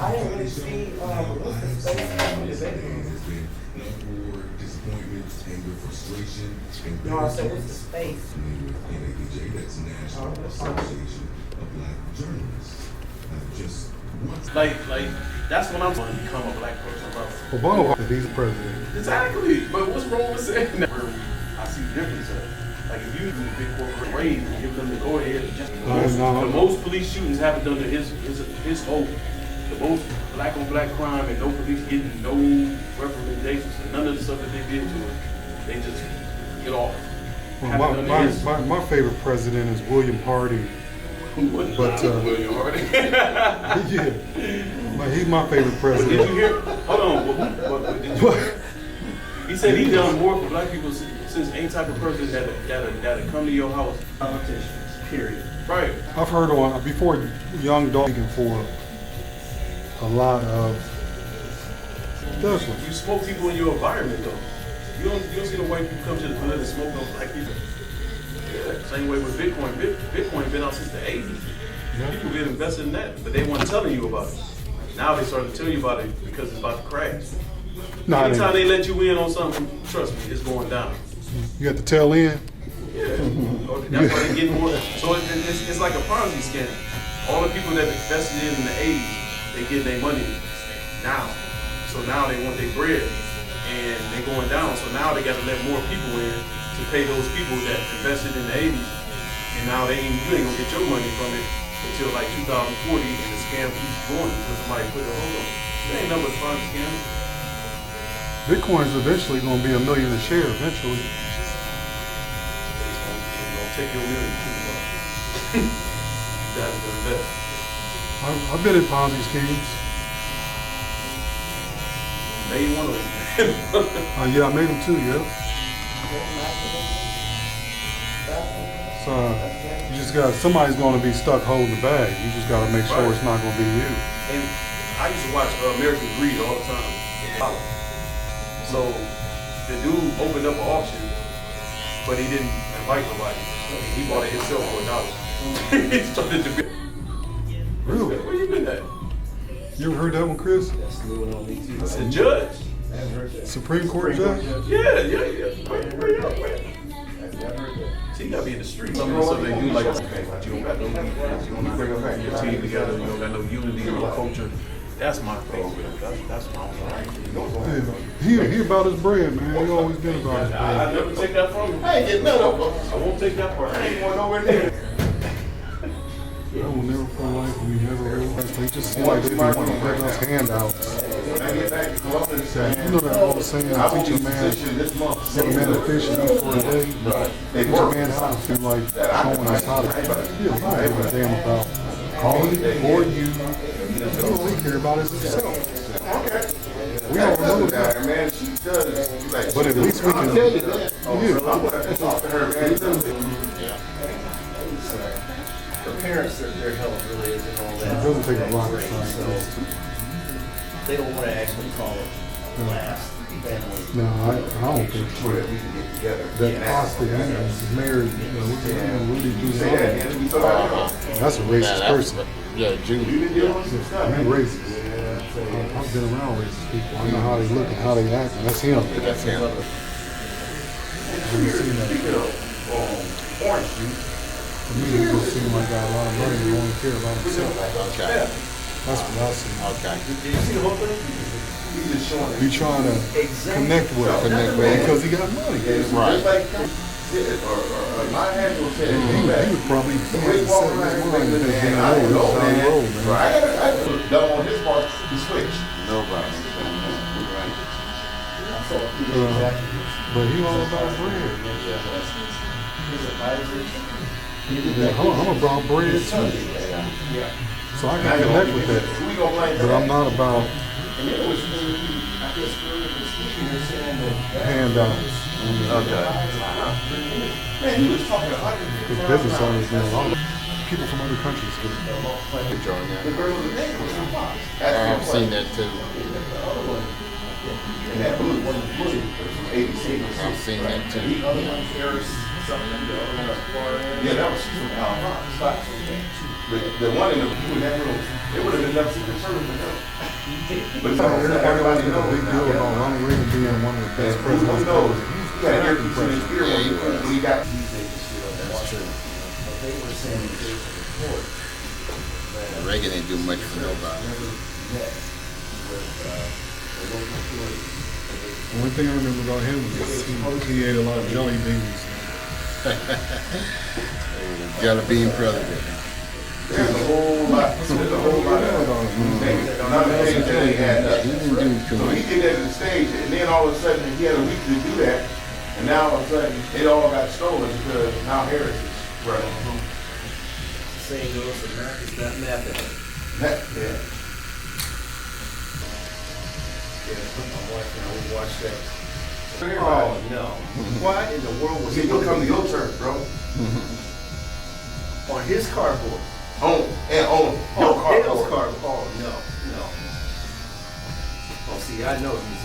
I didn't really see what's the space disappointment, anger, frustration. No, I said, what's the space? NABJ, that's National Association of Black Journalists. Just once. Like, that's when I'm going to become a black person, bro. Obama, he's the president. Exactly. But what's wrong with saying that? Where I see differences. Like, if you do the big corporate raid and give them the go ahead, the most police shootings happen under his hope. The most black on black crime and no police getting no recommendations and none of the stuff that they did to it, they just get off. Well, my favorite president is William Hardy. But William Hardy. Yeah, he's my favorite president. Did you hear? Hold on. Did you hear? He said he done more for black people since any type of person that come to your house. Politicians, period. Right. I've heard on before Young Dog for a lot of. You smoke people in your environment though. You don't see the white people come to the hood and smoke those black people. Yeah. Same way with Bitcoin. Bitcoin been out since the 80s. Yeah. People get invested in that, but they weren't telling you about it. Now they started to tell you about it because it's about to crash. Anytime they let you in on something, trust me, it's going down. You got to tail in? Yeah. That's why they get more. So it's like a Ponzi scam. All the people that invested in the 80s, they get their money now. So now they want their bread and they're going down. So now they got to let more people in to pay those people that invested in the 80s. And now you ain't gonna get your money from it until like 2040 and the scam keeps going until somebody put a hold on it. There ain't nothing but Ponzi scam. Bitcoin's eventually going to be $1 million a share eventually. It's gonna take your million too. That's the best. I've been in Ponzi schemes. made one of them. Yeah, I made them too, yeah. So you just got, somebody's gonna be stuck holding the bag. You just gotta make sure it's not gonna be you. And I used to watch American Greed all the time. So the dude opened up an auction, but he didn't invite nobody. He bought it himself for $1. He started to be. Really? Where you been at? You ever heard that one, Chris? It's a judge. Supreme Court judge? Yeah. Where? So you gotta be in the street. So they do like, you don't got no defense, you don't bring your team together, you don't got no unity, no culture. That's my thing. That's my thing. He about his bread, man. He always been about his bread. I never take that from him. I ain't getting none of them. I won't take that part. I ain't going nowhere near. I will never for life, we never will. They just seem like they be wanting to give us handouts. You know that old saying, teach a man, set a man to fish and eat for a day. Teach a man how to feel like showing us how to fish. He don't give a damn about me or you. All he care about is himself. We don't know that. Man, she does. But at least we can. The parents, their health really isn't all It that. doesn't take a rocket scientist. They don't want to actually call it last family. No, I don't think so. That Oscar is married, Rudy Giuliani. That's a racist person. Yeah, Judy. I'm racist. I've been around racist people. I know how they look and how they act, and that's him. That's him. Have you seen that? To me, it just seems like I got a lot of money and only care about himself. Okay. That's what I see. Okay. Did you see the whole thing? He trying to connect with him because he got money. Right. My hand will say, He would probably be set his mind if they I don't know, down the road, man. man. I got done on his part, he switched. Nobody. But he all about bread. Yeah, I'm about bread too. So I can connect with that. But I'm not about handouts. Man, he was talking Because business owners, man, a lot of people from other countries get Enjoying that. I have seen that too. I've seen that too. Yeah, that was from Al. The one in the room, it would have been enough Secret Service for him. But everybody knows a big deal about Ronald Reagan being one of the best presidents. Who knows? He got an earpiece in his ear when he got. That's true. They were saying they support. Reagan didn't do much for nobody. The only thing I remember about him was he ate a lot of jelly beans. Jelly bean president. There's a whole lot. There's a whole lot of none of the things that they had. He didn't do too So he much. did that to the stage, and then all of a sudden he had a week to do that, and now all of a sudden it all got stolen because now Harris is running. Saying goes, America's not method. Yeah. My wife and I would watch that. Everybody. Oh, no. What in the world was See, he you'll looking come to your turn, bro. on his cardboard? On your Oh, Dale's cardboard. cardboard. Oh, no. Oh, see, I know he's